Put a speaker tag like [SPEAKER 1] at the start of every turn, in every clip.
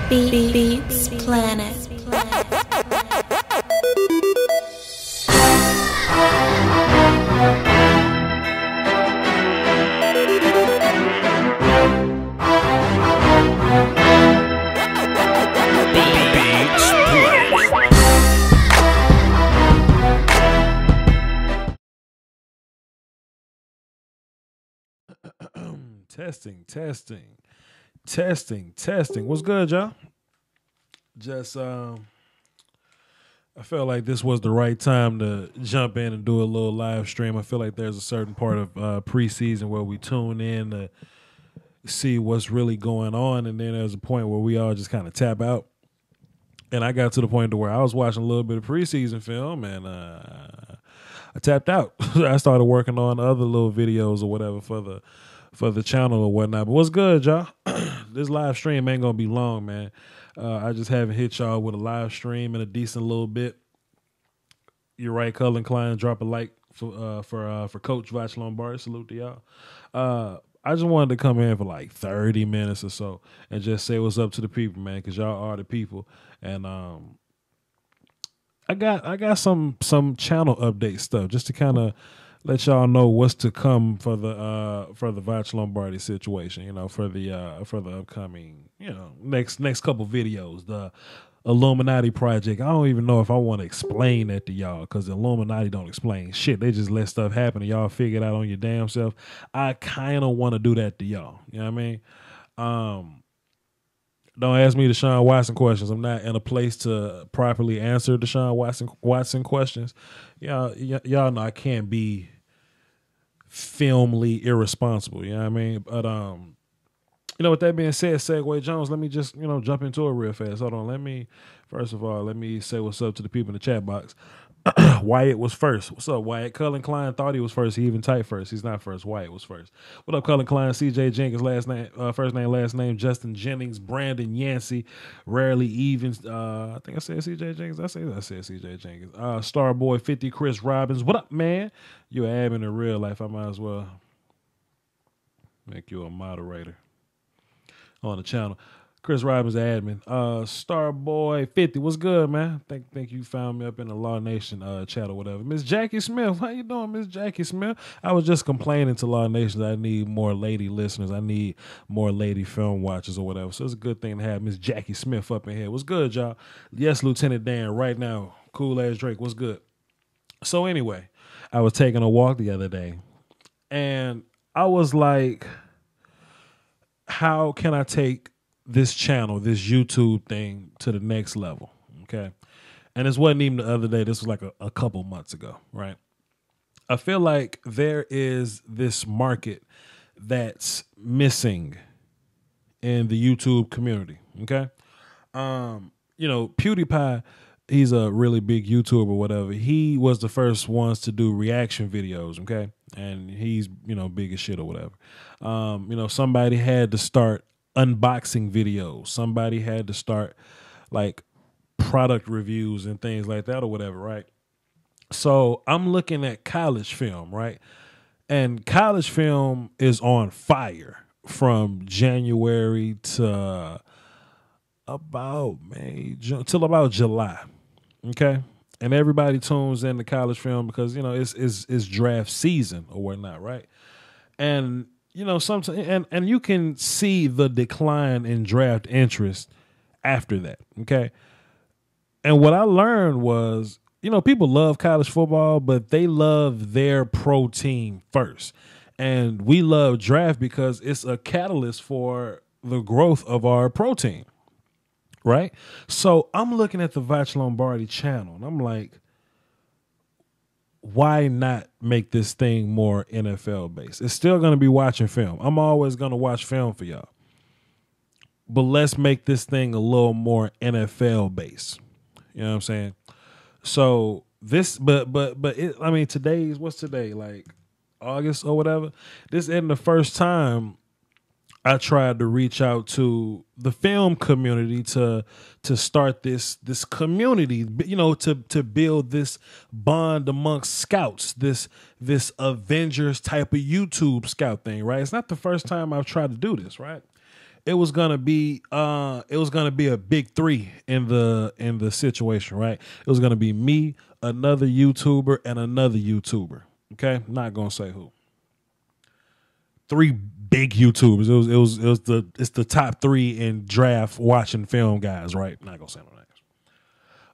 [SPEAKER 1] Beats Planet.
[SPEAKER 2] Testing. What's good, y'all? Just I felt like this was the right time to jump in and do a little live stream. I feel like there's a certain part of preseason where we tune in to see what's really going on, and then there's a point where we all just kind of tap out. And I got to the point to where I was watching a little bit of preseason film, and I tapped out. I started working on other little videos or whatever for the channel or whatnot. But what's good, y'all? This live stream ain't gonna be long, man. I just haven't hit y'all with a live stream in a decent little bit. You're right, Cullen Klein. Drop a like for Coach Voch Lombardi. Salute to y'all. I just wanted to come in for like 30 minutes or so and just say what's up to the people, man, because y'all are the people. And I got some channel update stuff just to kind of let y'all know what's to come for the Voch Lombardi situation, you know, for the upcoming, you know, next couple videos. The Illuminati project. I don't even know if I want to explain that to y'all, because the Illuminati don't explain shit. They just let stuff happen and y'all figure it out on your damn self. I kind of want to do that to y'all. You know what I mean? Don't ask me the Deshaun Watson questions. I'm not in a place to properly answer the Deshaun Watson questions. Y'all know I can't be filmly irresponsible. You know what I mean? But you know, with that being said, Segway Jones, let me just, you know, jump into it real fast. Hold on. First of all, let me say what's up to the people in the chat box. Wyatt was first. What's up, Wyatt? Cullen Klein thought he was first. He even typed first. He's not first. Wyatt was first. What up, Cullen Klein? CJ Jenkins, first name, last name. Justin Jennings, Brandon Yancey, Rarely Evans. I think I said CJ Jenkins. I said CJ Jenkins. Starboy 50, Chris Robbins. What up, man? You an admin in real life. I might as well make you a moderator on the channel. Chris Robbins, admin. Starboy 50, what's good, man? Think you found me up in the Law Nation chat or whatever. Miss Jackie Smith, how you doing, Miss Jackie Smith? I was just complaining to Law Nation that I need more lady listeners. I need more lady film watchers or whatever. So it's a good thing to have Miss Jackie Smith up in here. What's good, y'all? Yes, Lieutenant Dan, right now. Cool ass Drake, what's good? So anyway, I was taking a walk the other day, and I was like, how can I take this channel, this YouTube thing, to the next level? Okay. And this wasn't even the other day. This was like a couple months ago, right? I feel like there is this market that's missing in the YouTube community. Okay. You know, PewDiePie, he's a really big YouTuber or whatever. He was the first ones to do reaction videos. Okay. And he's, you know, big as shit or whatever. You know, somebody had to start unboxing videos. Somebody had to start like product reviews and things like that or whatever, right? So I'm looking at college film, right? And college film is on fire from January to about till about July. Okay. And everybody tunes in to college film because, you know, it's draft season or whatnot, right? And you know, sometimes, and you can see the decline in draft interest after that, okay? And what I learned was, you know, people love college football, but they love their pro team first. And we love draft because it's a catalyst for the growth of our pro team, right? So I'm looking at the Voch Lombardi channel, and I'm like, why not make this thing more NFL based? It's still going to be watching film. I'm always going to watch film for y'all. But let's make this thing a little more NFL based. You know what I'm saying? So this, but it, I mean, what's today? Like August or whatever. This isn't the first time I tried to reach out to the film community to start this community, you know, to build this bond amongst scouts, this Avengers type of YouTube scout thing, right? It's not the first time I've tried to do this, right? it was gonna be a big three in the situation, right? It was gonna be me, another YouTuber, and another YouTuber. Okay, I'm not gonna say who. Three big YouTubers. It's the top three in draft watching film guys, right? Not gonna say no names.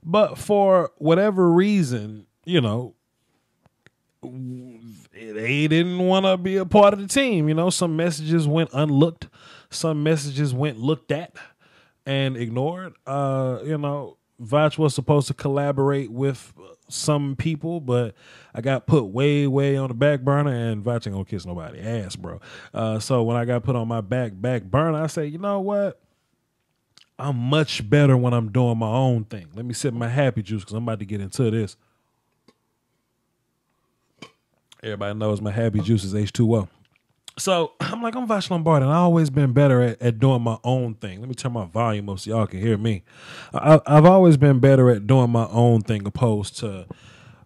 [SPEAKER 2] But for whatever reason, you know, they didn't want to be a part of the team. You know, some messages went unlooked, some messages went looked at and ignored. You know, Voch was supposed to collaborate with some people, but I got put way on the back burner, and Voch ain't gonna kiss nobody ass, bro. So when I got put on my back burner, I say, you know what? I'm much better when I'm doing my own thing. Let me sip my happy juice because I'm about to get into this. Everybody knows my happy juice is H2O. So I'm like, I'm Voch Lombardi, and I've always been better at doing my own thing. Let me turn my volume up so y'all can hear me. I've always been better at doing my own thing opposed to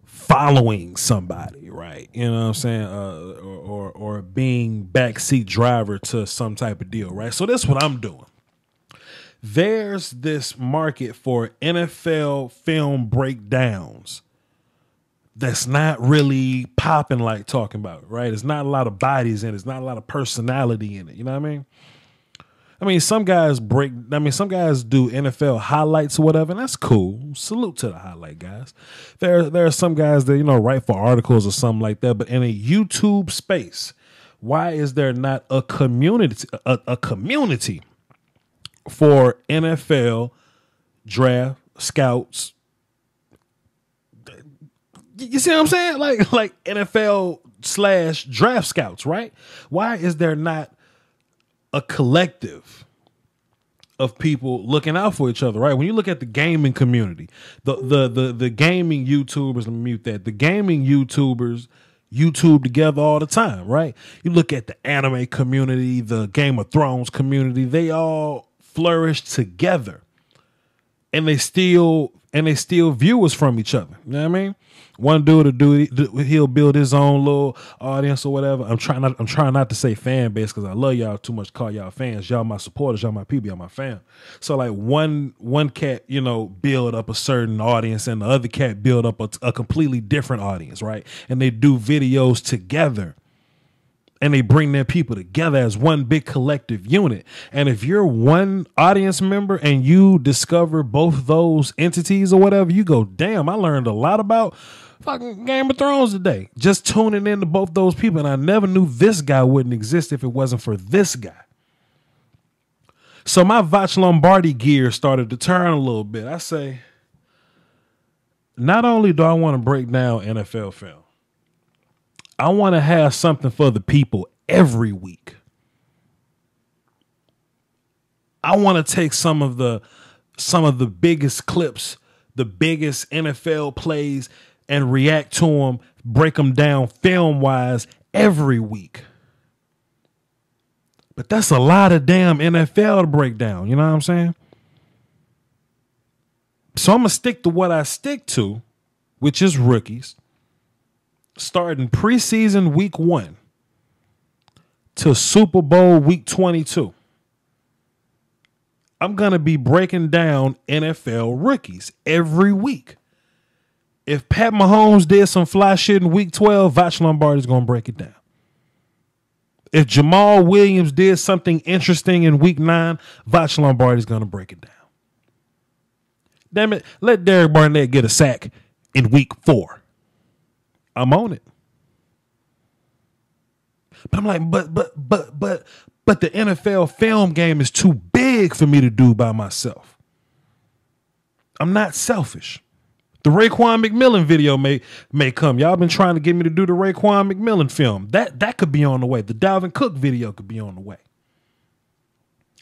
[SPEAKER 2] following somebody, right? You know what I'm saying? Or being backseat driver to some type of deal, right? So that's what I'm doing. There's this market for NFL film breakdowns that's not really popping like talking about, right? There's not a lot of bodies in it. There's not a lot of personality in it. You know what I mean? Some guys do NFL highlights or whatever, and that's cool. Salute to the highlight guys. There are some guys that, you know, write for articles or something like that, but in a YouTube space, why is there not a community for NFL draft scouts? You see what I'm saying? Like NFL / draft scouts, right? Why is there not a collective of people looking out for each other, right? When you look at the gaming community, the gaming YouTubers, let me mute that. The gaming YouTubers YouTube together all the time, right? You look at the anime community, the Game of Thrones community, they all flourish together. And they steal viewers from each other. You know what I mean? One dude he'll build his own little audience or whatever. I'm trying not to say fan base because I love y'all too much to call y'all fans. Y'all my supporters, y'all my people, y'all my fam. So like one cat, you know, build up a certain audience and the other cat build up a completely different audience, right? And they do videos together. And they bring their people together as one big collective unit. And if you're one audience member and you discover both those entities or whatever, you go, damn, I learned a lot about fucking Game of Thrones today. Just tuning into both those people. And I never knew this guy wouldn't exist if it wasn't for this guy. So my Voch Lombardi gear started to turn a little bit. I say, not only do I want to break down NFL film, I want to have something for the people every week. I want to take some of the biggest clips, the biggest NFL plays, and react to them, break them down film-wise every week. But that's a lot of damn NFL to break down. You know what I'm saying? So I'm going to stick to what I stick to, which is rookies. Starting preseason week 1 to Super Bowl week 22. I'm going to be breaking down NFL rookies every week. If Pat Mahomes did some fly shit in week 12, Voch Lombardi's going to break it down. If Jamal Williams did something interesting in week 9, Voch Lombardi's going to break it down. Damn it, let Derek Barnett get a sack in week 4. I'm on it. But I'm like, but the NFL film game is too big for me to do by myself. I'm not selfish. The Raekwon McMillan video may come. Y'all been trying to get me to do the Raekwon McMillan film. That could be on the way. The Dalvin Cook video could be on the way.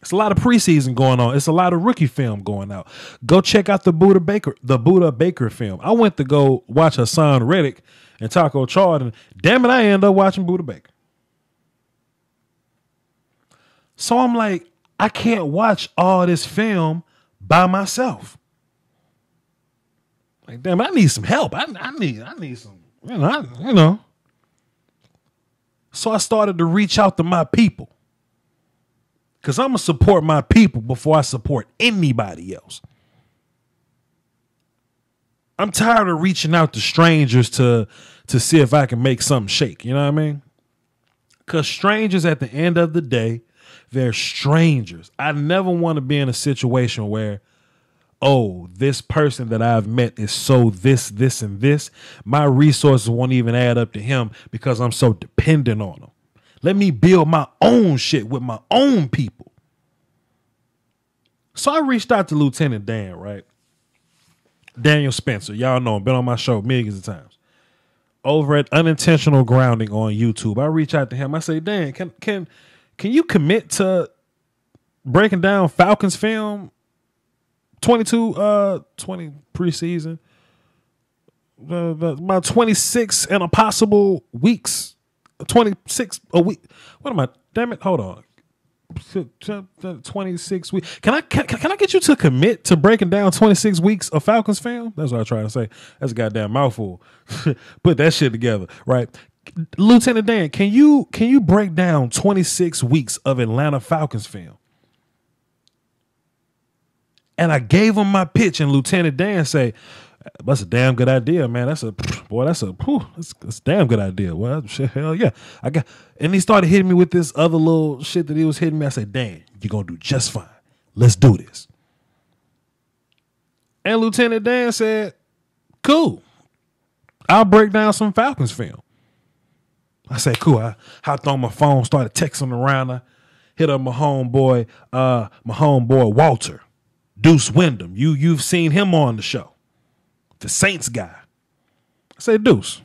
[SPEAKER 2] It's a lot of preseason going on. It's a lot of rookie film going out. Go check out the Buda Baker film. I went to go watch Hassan Reddick and Taco Charlton. Damn it, I ended up watching Buda Baker. So I'm like, I can't watch all this film by myself. Like, damn, I need some help. I need some, you know. So I started to reach out to my people. Because I'm going to support my people before I support anybody else. I'm tired of reaching out to strangers to see if I can make something shake. You know what I mean? Because strangers at the end of the day, they're strangers. I never want to be in a situation where, oh, this person that I've met is so this, and this. My resources won't even add up to him because I'm so dependent on him. Let me build my own shit with my own people. So I reached out to Lieutenant Dan, right? Daniel Spencer. Y'all know him. Been on my show millions of times. Over at Unintentional Grounding on YouTube. I reach out to him. I say, Dan, can you commit to breaking down Falcons film 20 preseason? About 26 and a possible weeks. 26 a week. What am I? Damn it. Hold on. 26 weeks. Can I get you to commit to breaking down 26 weeks of Falcons film? That's what I try to say. That's a goddamn mouthful. Put that shit together, right? Lieutenant Dan, can you break down 26 weeks of Atlanta Falcons film? And I gave him my pitch, and Lieutenant Dan say, "That's a damn good idea, man. That's a damn good idea." Well, shit, hell yeah. And he started hitting me with this other little shit that he was hitting me. I said, Dan, you're going to do just fine. Let's do this. And Lieutenant Dan said, cool. I'll break down some Falcons film. I said, cool. I hopped on my phone, started texting around. I hit up my homeboy Walter, Deuce Wyndham. You've seen him on the show. The Saints guy. I say, Deuce,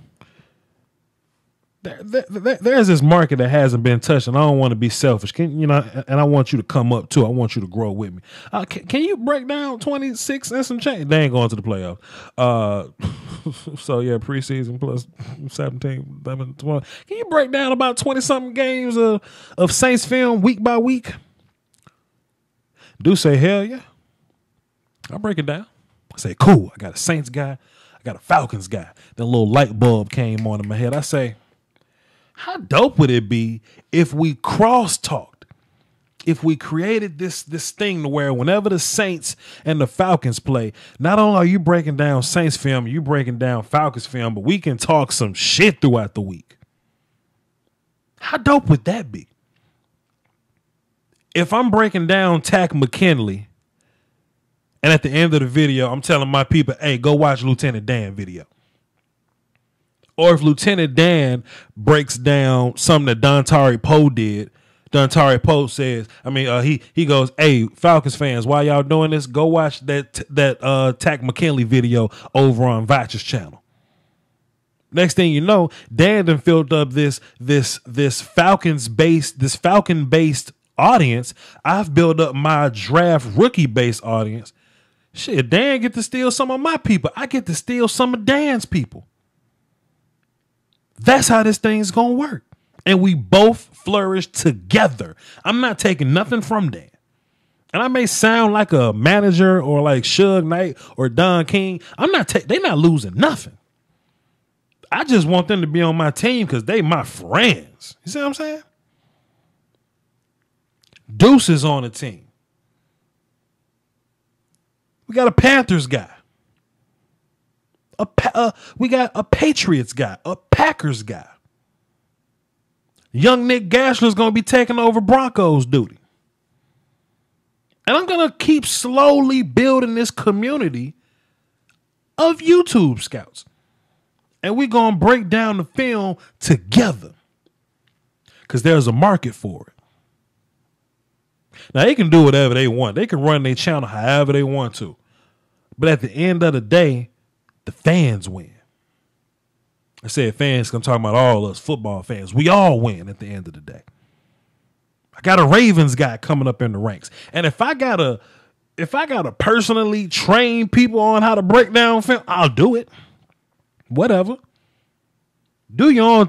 [SPEAKER 2] there's this market that hasn't been touched, and I don't want to be selfish. And I want you to come up too. I want you to grow with me. Can you break down 26 and some change? They ain't going to the playoffs. So yeah, preseason plus 17, 11, 12. Can you break down about 20 something games of Saints film week by week? Deuce say, hell yeah. I'll break it down. I say, cool. I got a Saints guy. I got a Falcons guy. Then a little light bulb came on in my head. I say, how dope would it be if we cross-talked? If we created this thing to where whenever the Saints and the Falcons play, not only are you breaking down Saints film, you breaking down Falcons film, but we can talk some shit throughout the week. How dope would that be? If I'm breaking down Tack McKinley, and at the end of the video, I'm telling my people, hey, go watch Lieutenant Dan video. Or if Lieutenant Dan breaks down something that Dontari Poe did, Dontari Poe says, he goes, hey, Falcons fans, while y'all doing this, go watch that Tack McKinley video over on Voch's channel. Next thing you know, Dan done filled up this Falcon-based audience. I've built up my draft rookie-based audience. Shit, Dan get to steal some of my people. I get to steal some of Dan's people. That's how this thing's going to work. And we both flourish together. I'm not taking nothing from Dan. And I may sound like a manager or like Suge Knight or Don King. They're not losing nothing. I just want them to be on my team because they my friends. You see what I'm saying? Deuce is on the team. We got a Panthers guy. We got a Patriots guy, a Packers guy. Young Nick Gashler's going to be taking over Broncos duty. And I'm going to keep slowly building this community of YouTube scouts. And we're going to break down the film together because there's a market for it. Now, they can do whatever they want. They can run their channel however they want to. But at the end of the day, the fans win. I said fans, I'm talking about all us football fans. We all win at the end of the day. I got a Ravens guy coming up in the ranks. And if I gotta personally train people on how to break down film, I'll do it. Whatever. Do your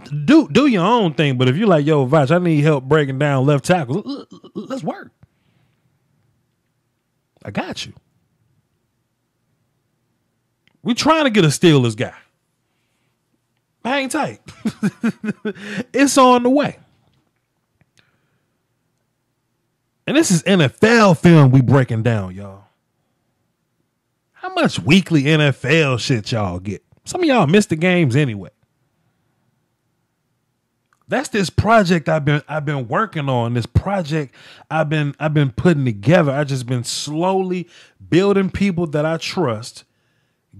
[SPEAKER 2] own thing. But if you're like, yo, Voch, I need help breaking down left tackles, let's work. I got you. We trying to get a Steelers guy. Hang tight. It's on the way. And this is NFL film we breaking down, y'all. How much weekly NFL shit y'all get? Some of y'all miss the games anyway. That's this project I've been working on. This project I've been putting together. I just been slowly building people that I trust,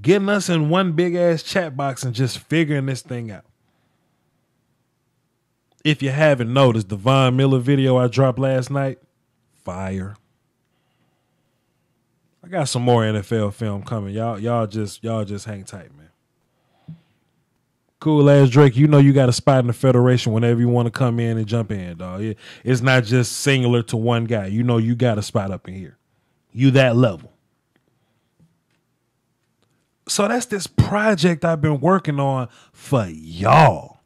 [SPEAKER 2] getting us in one big ass chat box and just figuring this thing out. If you haven't noticed, the Von Miller video I dropped last night, fire. I got some more NFL film coming. Y'all just hang tight, man. Cool ass Drake, you know you got a spot in the Federation whenever you want to come in and jump in, dog. It's not just singular to one guy. You know you got a spot up in here. You that level. So that's this project I've been working on for y'all.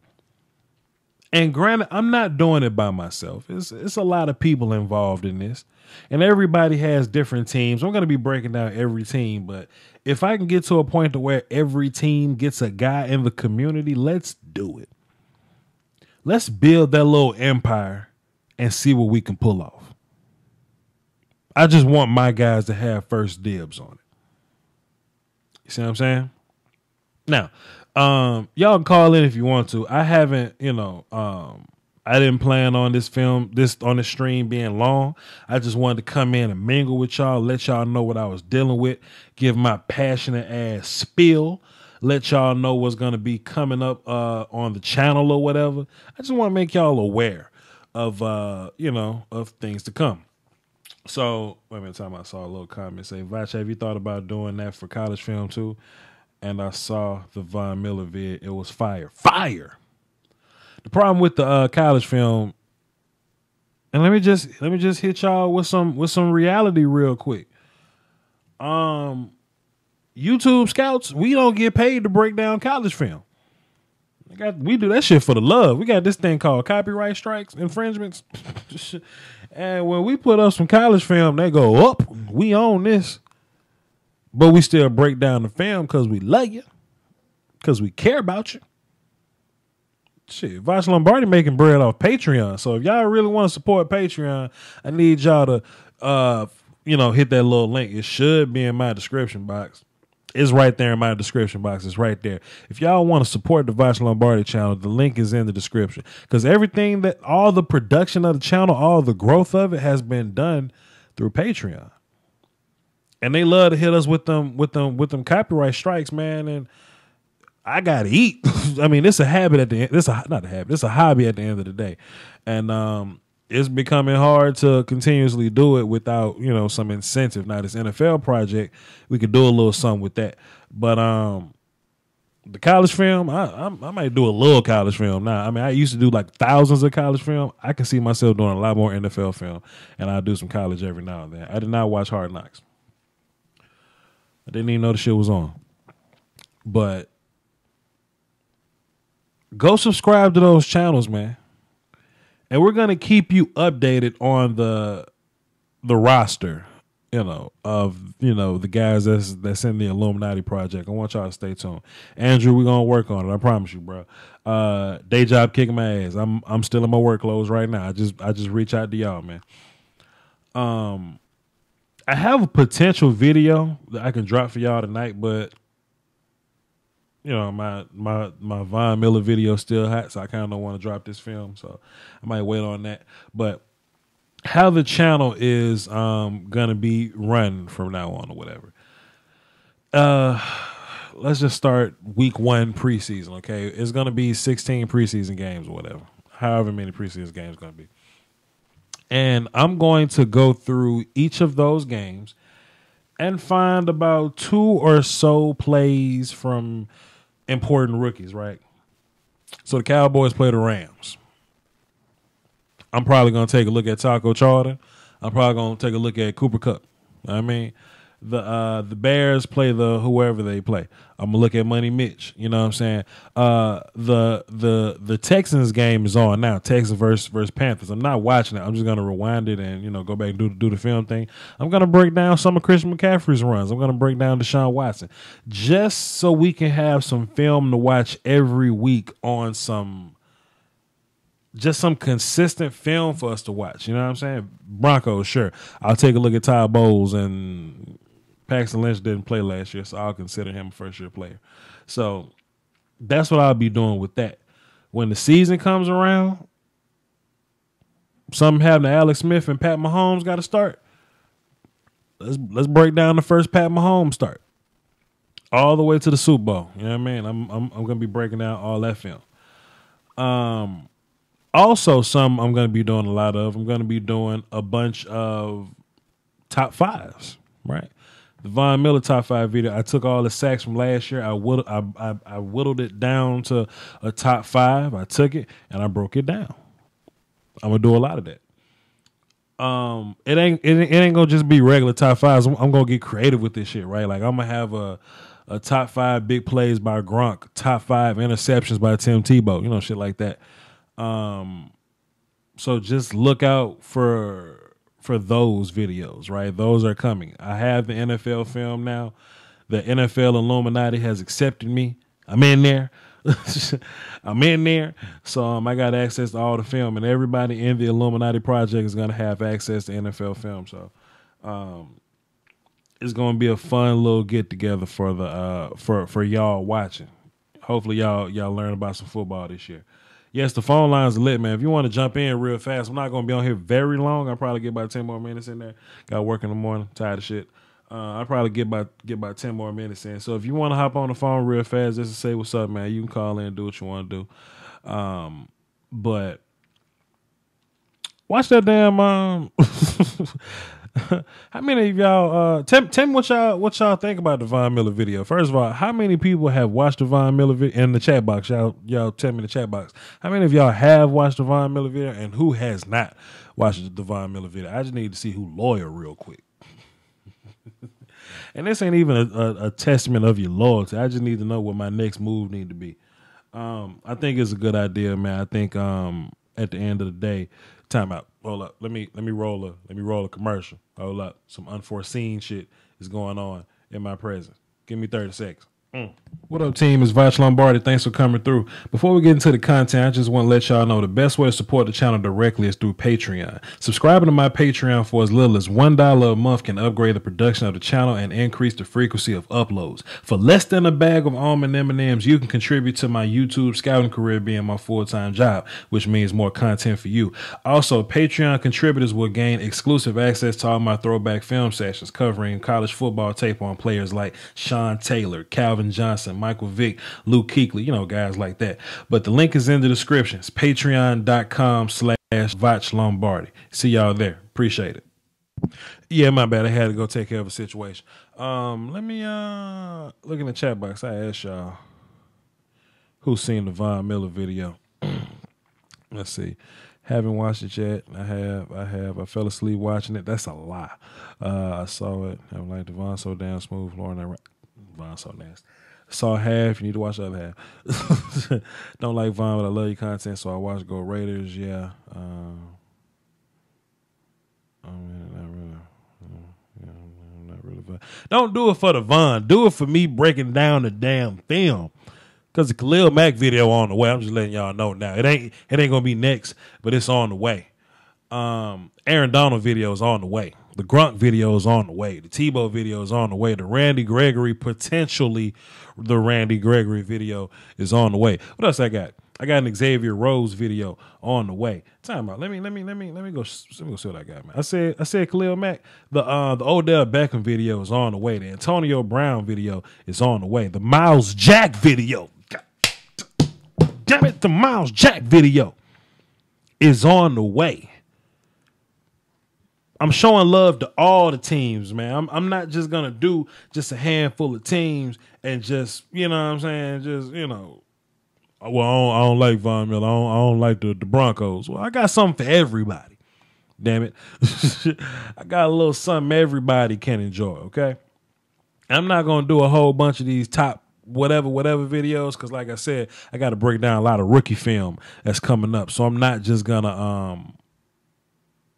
[SPEAKER 2] And granted, I'm not doing it by myself. It's a lot of people involved in this. And everybody has different teams. I'm going to be breaking down every team. But if I can get to a point to where every team gets a guy in the community, let's do it. Let's build that little empire and see what we can pull off. I just want my guys to have first dibs on it. You see what I'm saying? Now, y'all can call in if you want to. I haven't, I didn't plan on this stream being long. I just wanted to come in and mingle with y'all, let y'all know what I was dealing with, give my passionate ass spiel, let y'all know what's going to be coming up on the channel or whatever. I just want to make y'all aware of, of things to come. So, wait a minute, time I saw a little comment say, Voch, have you thought about doing that for college film too? And I saw the Von Miller vid. It was fire. Fire! The problem with the college film, and let me just hit y'all with some reality real quick. YouTube scouts, we don't get paid to break down college film. We do that shit for the love. We got this thing called copyright strikes, infringements. And when we put up some college film, they go up. We own this. But we still break down the film because we love you. Because we care about you. Shit, Voch Lombardi making bread off Patreon. So if y'all really want to support Patreon, I need y'all to, hit that little link. It should be in my description box. It's right there in my description box. It's right there. If y'all want to support the Voch Lombardi channel, the link is in the description. Because all the production of the channel, all the growth of it has been done through Patreon. And they love to hit us with them copyright strikes, man. And I gotta eat. I mean, it's a habit at the end. It's not a habit. It's a hobby at the end of the day, and it's becoming hard to continuously do it without some incentive. Now this NFL project, we could do a little something with that, but the college film, I might do a little college film now. I mean, I used to do like thousands of college film. I can see myself doing a lot more NFL film, and I do some college every now and then. I did not watch Hard Knocks. I didn't even know the shit was on. But go subscribe to those channels, man. And we're going to keep you updated on the roster, of, the guys that's in the Illuminati project. I want y'all to stay tuned. Andrew, we're going to work on it. I promise you, bro. Day job kicking my ass. I'm still in my work clothes right now. I just reach out to y'all, man. I have a potential video that I can drop for y'all tonight, but my Von Miller video still hot, so I kind of don't want to drop this film, so I might wait on that. But how the channel is gonna be run from now on or whatever. Let's just start week 1 preseason, okay? It's gonna be 16 preseason games or whatever, however many preseason games gonna be. And I'm going to go through each of those games and find about 2 or so plays from important rookies, right? So the Cowboys play the Rams. I'm probably going to take a look at Taco Charlton. I'm probably going to take a look at Cooper Kupp. I mean, the Bears play whoever they play. I'm gonna look at Money Mitch. You know what I'm saying? The Texans game is on now. Texans versus Panthers. I'm not watching it. I'm just gonna rewind it and go back and do the film thing. I'm gonna break down some of Christian McCaffrey's runs. I'm gonna break down Deshaun Watson, just so we can have some film to watch every week on some just some consistent film for us to watch. You know what I'm saying? Broncos, sure. I'll take a look at Ty Bowles, and Paxton Lynch didn't play last year, so I'll consider him a first-year player. So that's what I'll be doing with that. When the season comes around, something happened to Alex Smith and Pat Mahomes got to start. Let's break down the first Pat Mahomes start all the way to the Super Bowl. You know what I mean? I'm gonna be breaking down all that film. Also, some I'm gonna be doing a lot of. I'm gonna be doing a bunch of top fives. Right, the Von Miller top five video. I took all the sacks from last year. I whittled it down to a top five. I took it and I broke it down. I'm gonna do a lot of that. It ain't gonna just be regular top fives. I'm gonna get creative with this shit, right? Like I'm gonna have a top five big plays by Gronk, top five interceptions by Tim Tebow, you know, shit like that. So just look out for those videos, right? Those are coming. I have the NFL film now. The NFL Illuminati has accepted me. I'm in there. I'm in there. So I got access to all the film, and everybody in the Illuminati project is going to have access to NFL film. So it's going to be a fun little get together for the for y'all watching. Hopefully y'all learn about some football this year. Yes, the phone lines are lit, man. If you want to jump in real fast, I'm not going to be on here very long. I'll probably get about 10 more minutes in there. Got work in the morning, tired of shit. I'll probably get about 10 more minutes in. So if you want to hop on the phone real fast just to say what's up, man, you can call in and do what you want to do. But watch that damn how many of y'all tell me what y'all think about the Von Miller video. First of all, how many people have watched the Von Miller video in the chat box? Y'all tell me in the chat box. How many of y'all have watched the Von Miller video and who has not watched the Von Miller video? I just need to see who loyal real quick. And this ain't even a testament of your loyalty. I just need to know what my next move need to be. I think it's a good idea, man. I think at the end of the day, time out. Hold up. Let me roll a commercial. Hold up. Some unforeseen shit is going on in my presence. Give me 30 seconds. What up, team? It's Voch Lombardi. Thanks for coming through. Before we get into the content, I just want to let y'all know the best way to support the channel directly is through Patreon. Subscribing to my Patreon for as little as $1 a month can upgrade the production of the channel and increase the frequency of uploads. For less than a bag of almond M&Ms, you can contribute to my YouTube scouting career being my full-time job, which means more content for you. Also, Patreon contributors will gain exclusive access to all my throwback film sessions covering college football tape on players like Sean Taylor, Calvin Johnson, Michael Vick, Luke Kuechly, you know, guys like that. But the link is in the description. It's patreon.com/Voch Lombardi. See y'all there. Appreciate it. Yeah, my bad. I had to go take care of a situation. Let me look in the chat box. I asked y'all who's seen the Von Miller video. Let's see. Haven't watched it yet. I have. I fell asleep watching it. That's a lie. I saw it. I like the Von so damn smooth. Lauren, Von so nasty. Saw half. You need to watch the other half. Don't like Von, but I love your content, so I watch Go Raiders. Yeah. Not really. Don't do it for the Von. Do it for me breaking down the damn film. Cause the Khalil Mack video on the way. I'm just letting y'all know now. It ain't gonna be next, but it's on the way. Aaron Donald video is on the way. The Gronk video is on the way. The Tebow video is on the way. The Randy Gregory video is on the way. What else I got? I got an Xavier Rose video on the way. Time out. Let me go see what I got, man. I said Khalil Mack. The Odell Beckham video is on the way. The Antonio Brown video is on the way. The Miles Jack video. God damn it, the Miles Jack video is on the way. I'm showing love to all the teams, man. I'm not just gonna do just a handful of teams and just, you know what I'm saying, just, you know, well, I don't like Von Miller. I don't like the Broncos. Well, I got something for everybody. Damn it. I got a little something everybody can enjoy, okay? I'm not gonna do a whole bunch of these top whatever videos, because like I said, I got to break down a lot of rookie film that's coming up. So I'm not just gonna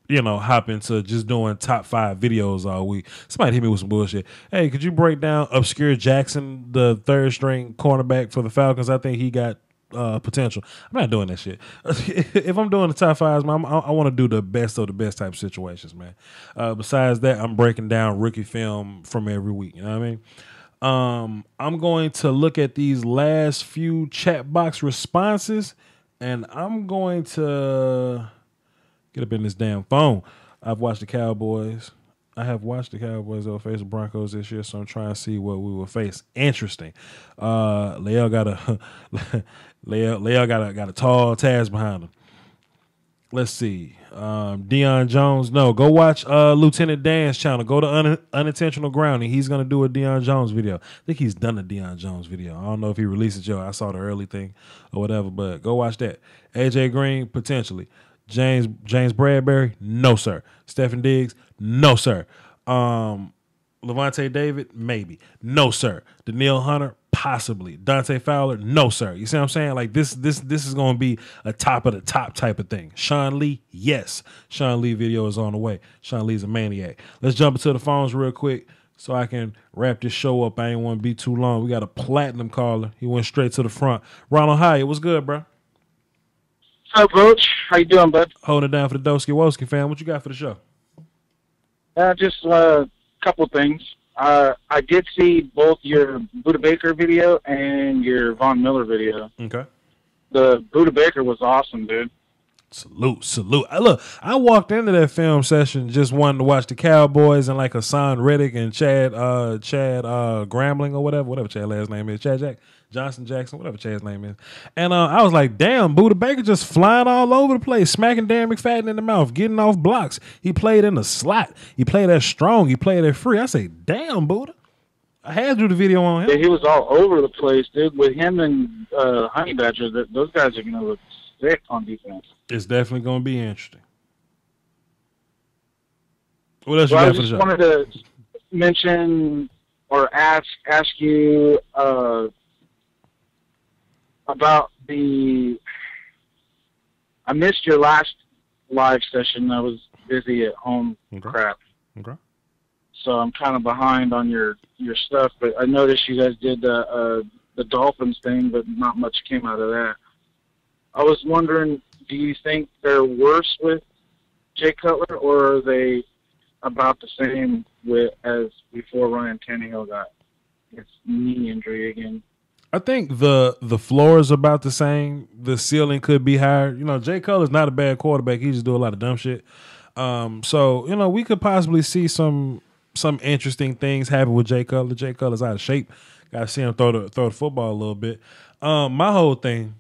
[SPEAKER 2] hop into just doing top 5 videos all week. Somebody hit me with some bullshit. Hey, could you break down Obscure Jackson, the 3rd string cornerback for the Falcons? I think he got potential. I'm not doing that shit. If I'm doing the top fives, man, I want to do the best of the best type of situations, man. Besides that, I'm breaking down rookie film from every week. You know what I mean? I'm going to look at these last few chat box responses, and I'm going to get up in this damn phone. I have watched the Cowboys over face the Broncos this year, so I'm trying to see what we will face. Interesting. Leo got a tall task behind him. Let's see. Deion Jones. No, go watch Lieutenant Dan's channel. Go to Unintentional Grounding. He's going to do a Deion Jones video. I think he's done a Deion Jones video. I don't know if he released it, Joe. I saw the early thing or whatever, but go watch that. AJ Green, potentially. James Bradbury, no, sir. Stephen Diggs, no, sir. Levante David, maybe. No, sir. Daniil Hunter, possibly. Dante Fowler, no, sir. You see what I'm saying? Like this is going to be a top of the top type of thing. Sean Lee, yes. Sean Lee video is on the way. Sean Lee's a maniac. Let's jump into the phones real quick so I can wrap this show up. I ain't want to be too long. We got a platinum caller. He went straight to the front. Ronald Hyatt, what's good, bro?
[SPEAKER 3] What's up, Coach? How you doing, bud?
[SPEAKER 2] Holding it down for the Doski Woski fam. What you got for the show?
[SPEAKER 3] Just a couple things. I did see both your Buda Baker video and your Von Miller video.
[SPEAKER 2] Okay.
[SPEAKER 3] The Buda Baker was awesome, dude.
[SPEAKER 2] Salute. Look, I walked into that film session just wanting to watch the Cowboys and like Hassan Reddick and Chad Grambling or whatever Chad's last name is. Johnson Jackson, whatever Chad's name is. And I was like, damn, Buda Baker just flying all over the place, smacking Dan McFadden in the mouth, getting off blocks. He played in the slot. He played that strong. He played that free. I say, damn, Buda. I had to do the video on him.
[SPEAKER 3] Yeah, he was all over the place, dude. With him and Honey Badger, those guys are going to look sick on defense.
[SPEAKER 2] It's definitely going to be interesting. What else you got for the show?
[SPEAKER 3] I just wanted to mention or ask you about I missed your last live session. I was busy at home.
[SPEAKER 2] Okay.
[SPEAKER 3] Crap.
[SPEAKER 2] Okay.
[SPEAKER 3] So I'm kind of behind on your stuff, but I noticed you guys did the Dolphins thing, but not much came out of that. I was wondering, do you think they're worse with Jay Cutler, or are they about the same as before Ryan Tannehill got his knee injury again?
[SPEAKER 2] I think the floor is about the same. The ceiling could be higher. You know, Jay Cutler's not a bad quarterback. He just do a lot of dumb shit. So, you know, we could possibly see some interesting things happen with Jay Cutler. Jay Cutler's out of shape. Got to see him throw the football a little bit. My whole thing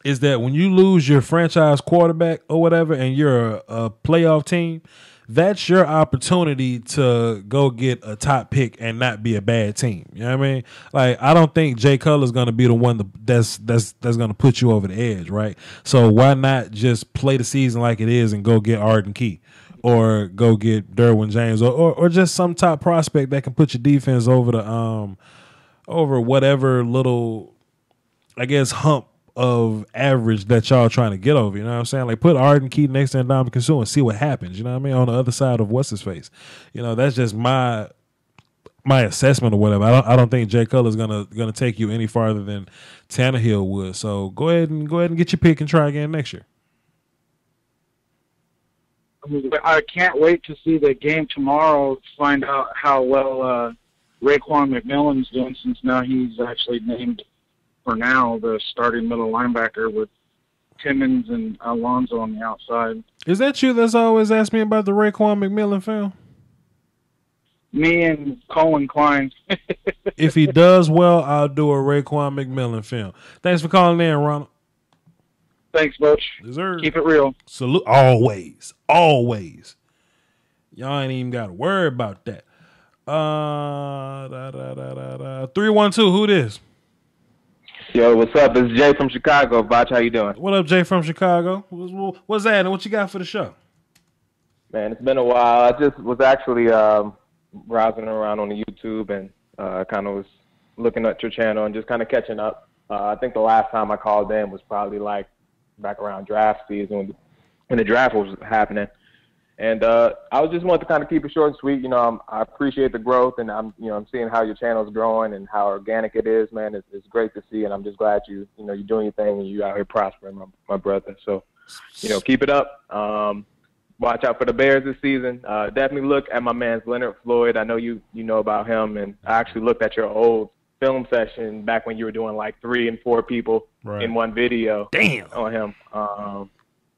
[SPEAKER 2] is that when you lose your franchise quarterback or whatever and you're a playoff team, that's your opportunity to go get a top pick and not be a bad team. You know what I mean? Like, I don't think Jay Cutler's going to be the one that's going to put you over the edge, right? So why not just play the season like it is and go get Arden Key or go get Derwin James or just some top prospect that can put your defense over the over whatever little, I guess, hump of average that y'all trying to get over. You know what I'm saying? Like, put Arden Key next to Ndamukong Suh and see what happens. You know what I mean? On the other side of what's his face. You know, that's just my assessment or whatever. I don't think Jay Cutler's gonna take you any farther than Tannehill would. So go ahead and get your pick and try again next year.
[SPEAKER 3] I can't wait to see the game tomorrow to find out how well Raekwon McMillan's doing, since now he's actually named, for now, the starting middle linebacker with Timmons and Alonzo on the outside.
[SPEAKER 2] Is that you that's always asked me about the Raekwon McMillan film?
[SPEAKER 3] Me and Colin Klein.
[SPEAKER 2] If he does well, I'll do a Raekwon McMillan film. Thanks for calling in, Ronald.
[SPEAKER 3] Thanks, Butch.
[SPEAKER 2] Deserve.
[SPEAKER 3] Keep it real.
[SPEAKER 2] Salute. Always. Always. Y'all ain't even got to worry about that. 312, who this?
[SPEAKER 4] Yo, what's up? It's Jay from Chicago. Voch, how you doing?
[SPEAKER 2] What up, Jay from Chicago? What's that and what you got for the show?
[SPEAKER 4] Man, it's been a while. I just was actually browsing around on the YouTube and kind of was looking at your channel and just kind of catching up. I think the last time I called in was probably like back around draft season when the draft was happening. And I was just wanted to kind of keep it short and sweet. You know, I appreciate the growth, and I'm seeing how your channel's growing and how organic it is, man. It's great to see, and I'm just glad you're doing your thing and you out here prospering, my brother. So, keep it up. Watch out for the Bears this season. Definitely look at my man Leonard Floyd. I know you know about him, and I actually looked at your old film session back when you were doing like 3 and 4 people in one video.
[SPEAKER 2] Damn.
[SPEAKER 4] On him.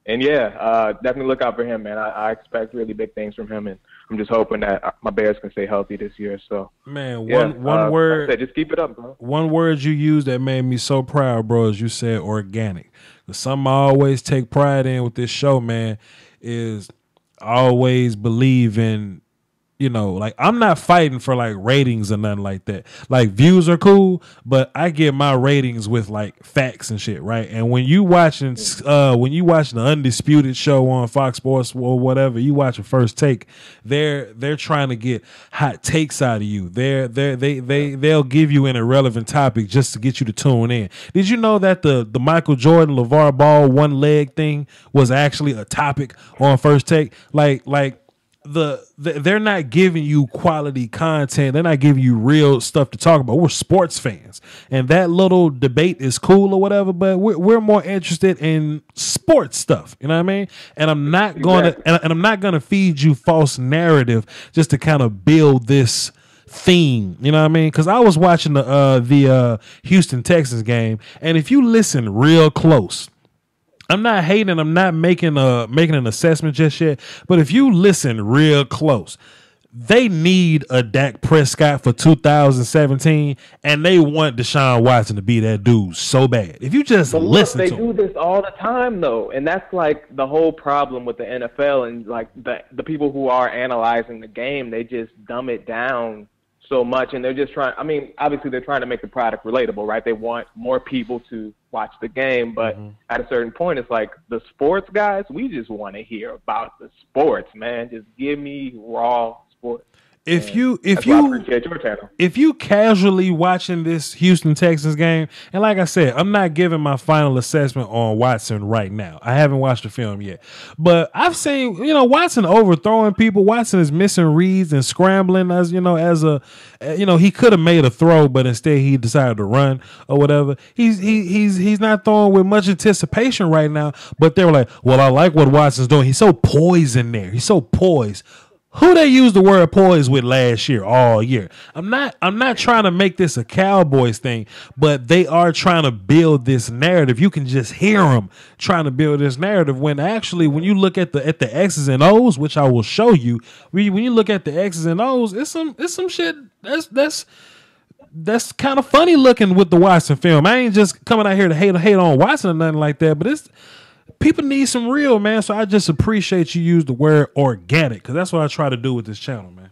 [SPEAKER 4] And yeah, definitely look out for him, man. I expect really big things from him, and I'm just hoping that my Bears can stay healthy this year. So,
[SPEAKER 2] man, one word.
[SPEAKER 4] Like I said, just keep it up, bro.
[SPEAKER 2] One word you used that made me so proud, bro, is you said organic. Something I always take pride in with this show, man, is I always believe in, like I'm not fighting for like ratings or nothing like that. Like views are cool, but I get my ratings with like facts and shit, right? And when you watching the Undisputed show on Fox Sports or whatever, you watching First Take, they're trying to get hot takes out of you. They'll give you an irrelevant topic just to get you to tune in. Did you know that the Michael Jordan LeVar Ball one leg thing was actually a topic on First Take? Like they're not giving you quality content. They're not giving you real stuff to talk about. We're sports fans, and that little debate is cool or whatever. But we're more interested in sports stuff. You know what I mean? And I'm not gonna feed you false narrative just to kind of build this theme. You know what I mean? Because I was watching the Houston Texans game, and if you listen real close. I'm not hating. I'm not making an assessment just yet. But if you listen real close, they need a Dak Prescott for 2017, and they want Deshaun Watson to be that dude so bad. If you just listen to them.
[SPEAKER 4] They do this all the time, though, and that's like the whole problem with the NFL and like the people who are analyzing the game. They just dumb it down so much, and they're just trying. I mean, obviously, they're trying to make the product relatable, right? They want more people to watch the game, but at a certain point, it's like the sports guys. We just want to hear about the sports, man. Just give me raw sports.
[SPEAKER 2] If you casually watching this Houston Texans game, and like I said, I'm not giving my final assessment on Watson right now. I haven't watched the film yet, but I've seen Watson overthrowing people. Watson is missing reads and scrambling he could have made a throw, but instead he decided to run or whatever. He's not throwing with much anticipation right now. But they were like, well, I like what Watson's doing. He's so poised in there. He's so poised. Who they used the word poise with last year, all year? I'm not trying to make this a Cowboys thing, but they are trying to build this narrative. You can just hear them trying to build this narrative. When actually, when you look at the X's and O's, which I will show you, when you look at the X's and O's, it's some shit that's kind of funny looking with the Watson film. I ain't just coming out here to hate on Watson or nothing like that, but people need some real, man. So I just appreciate you use the word organic, because that's what I try to do with this channel, man.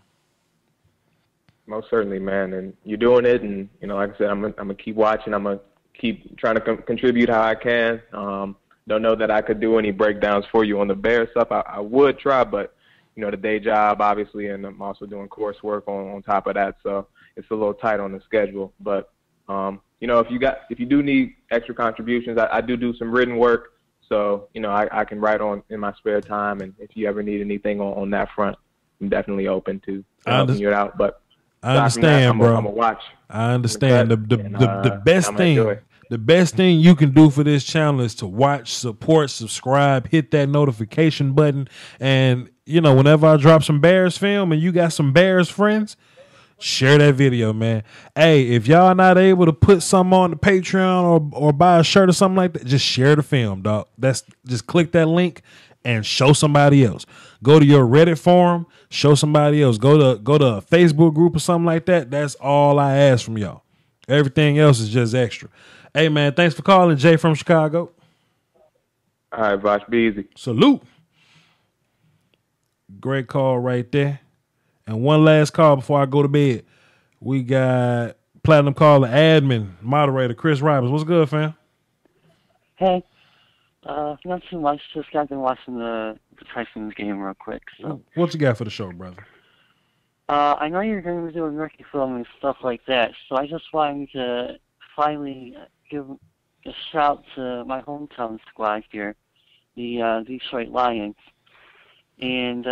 [SPEAKER 4] Most certainly, man. And you're doing it. And, like I said, I'm gonna keep watching. I'm going to keep trying to contribute how I can. Don't know that I could do any breakdowns for you on the Bears stuff. I would try, but, the day job, obviously, and I'm also doing coursework on top of that. So it's a little tight on the schedule. But, if you do need extra contributions, I do some written work. So, I can write on in my spare time, and if you ever need anything on that front, I'm definitely open to helping you out. But
[SPEAKER 2] I understand, bro.
[SPEAKER 4] I'm a watch.
[SPEAKER 2] I understand. The best thing you can do for this channel is to watch, support, subscribe, hit that notification button, and whenever I drop some Bears film and you got some Bears friends, share that video, man. Hey, if y'all not able to put something on the Patreon or buy a shirt or something like that, just share the film, dog. Just click that link and show somebody else. Go to your Reddit forum, show somebody else. Go to a Facebook group or something like that. That's all I ask from y'all. Everything else is just extra. Hey, man, thanks for calling, Jay from Chicago.
[SPEAKER 4] All right, Voch, be easy.
[SPEAKER 2] Salute. Great call right there. And one last call before I go to bed. We got Platinum Caller admin, moderator, Chris Roberts. What's good, fam?
[SPEAKER 5] Hey. Not too much. Just got been watching the Titans game real quick. So.
[SPEAKER 2] What you got for the show, brother?
[SPEAKER 5] I know you're going to be doing rookie film and stuff like that, so I just wanted to finally give a shout to my hometown squad here, the Detroit Lions. And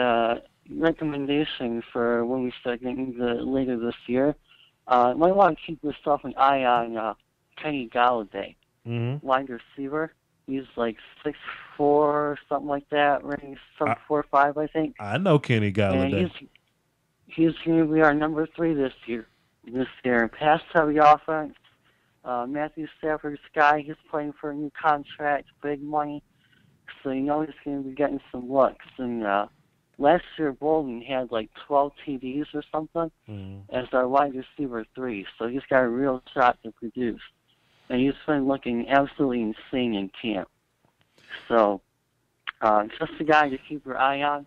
[SPEAKER 5] recommendation for when we start getting later this year, you might want to keep yourself an eye on Kenny Galladay, wide receiver. He's like 6'4", something like that, range some 4'5", I think.
[SPEAKER 2] I know Kenny Galladay.
[SPEAKER 5] And he's going to be our number 3 this year. Pass heavy offense. Matthew Stafford's guy, he's playing for a new contract, big money. So he's going to be getting some looks. And last year, Bolden had like 12 TDs or something as our wide receiver 3. So he's got a real shot to produce. And he's been looking absolutely insane in camp. So just a guy to keep your eye on.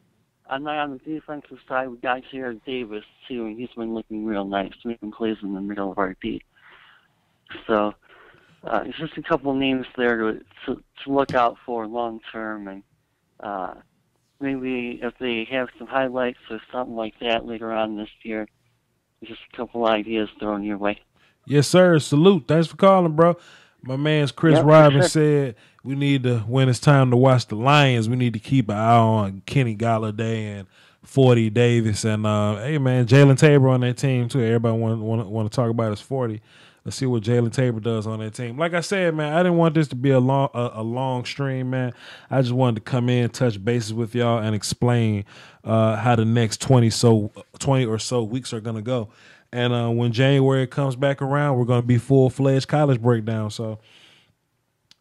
[SPEAKER 5] On the defensive side, we got Jared Davis, too, and he's been looking real nice, making plays in the middle of our D. So it's just a couple names there to look out for long term, and maybe if they have some highlights or something like that later on this year, just a couple ideas thrown your way.
[SPEAKER 2] Yes, sir. Salute. Thanks for calling, bro. My man's Chris Robbins said we need to, when it's time to watch the Lions, we need to keep an eye on Kenny Galladay and 40 Davis. And, hey, man, Jalen Tabor on that team, too. Everybody want to talk about his 40. Let's see what Jalen Tabor does on that team. Like I said, man, I didn't want this to be a long stream, man. I just wanted to come in, touch bases with y'all, and explain how the next 20 or so weeks are going to go. And when January comes back around, we're going to be full-fledged college breakdown. So,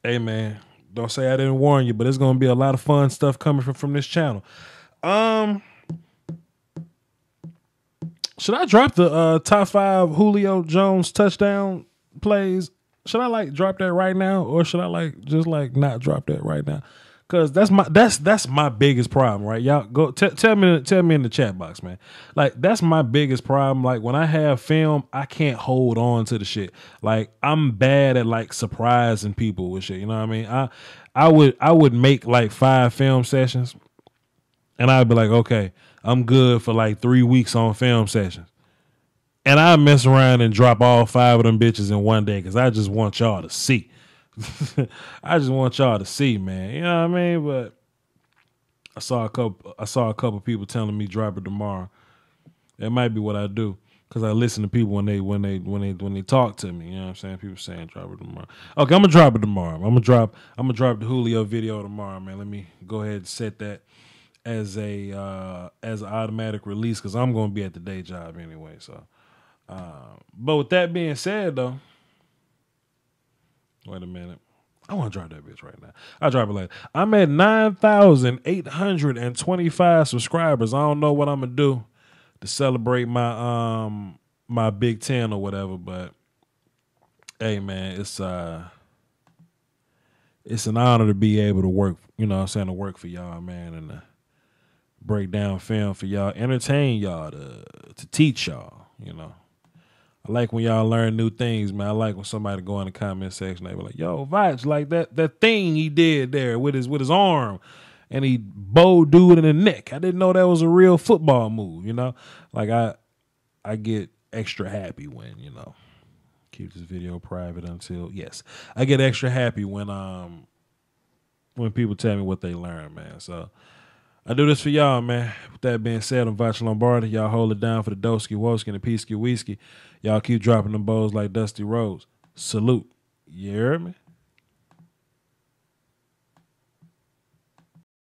[SPEAKER 2] hey, man, don't say I didn't warn you, but it's going to be a lot of fun stuff coming from this channel. Should I drop the top 5 Julio Jones touchdown plays? Should I drop that right now, or should I just not drop that right now? Cause that's my biggest problem, right? Y'all go tell me in the chat box, man. That's my biggest problem. When I have film, I can't hold on to the shit. I'm bad at surprising people with shit. You know what I mean? I would make 5 film sessions, and I'd be like, okay, I'm good for 3 weeks on film sessions, and I mess around and drop all 5 of them bitches in one day because I just want y'all to see. I just want y'all to see, man. You know what I mean? But I saw a couple people telling me drop it tomorrow. That might be what I do because I listen to people when they talk to me. You know what I'm saying? People saying drop it tomorrow. Okay, I'm gonna drop it tomorrow. I'm gonna drop the Julio video tomorrow, man. Let me go ahead and set that as an automatic release because I'm gonna be at the day job anyway. So, but with that being said, though. Wait a minute. I want to drop that bitch right now. I'll drop it later. I'm at 9,825 subscribers. I don't know what I'm going to do to celebrate my Big 10 or whatever, but hey, man, it's an honor to be able to work, you know what I'm saying, to work for y'all, man, and to break down film for y'all, entertain y'all, to teach y'all, you know. I like when y'all learn new things, man. I like when somebody go in the comment section, they be like, yo, Voch, that thing he did there with his arm, and he bowed dude in the neck. I didn't know that was a real football move, you know? I get extra happy when, you know, keep this video private until, yes. I get extra happy when people tell me what they learn, man. So I do this for y'all, man. With that being said, I'm Voch Lombardi. Y'all hold it down for the Doski Woski and the Peasky Whiskey. Y'all keep dropping them bowls like Dusty Rhodes. Salute. You hear me?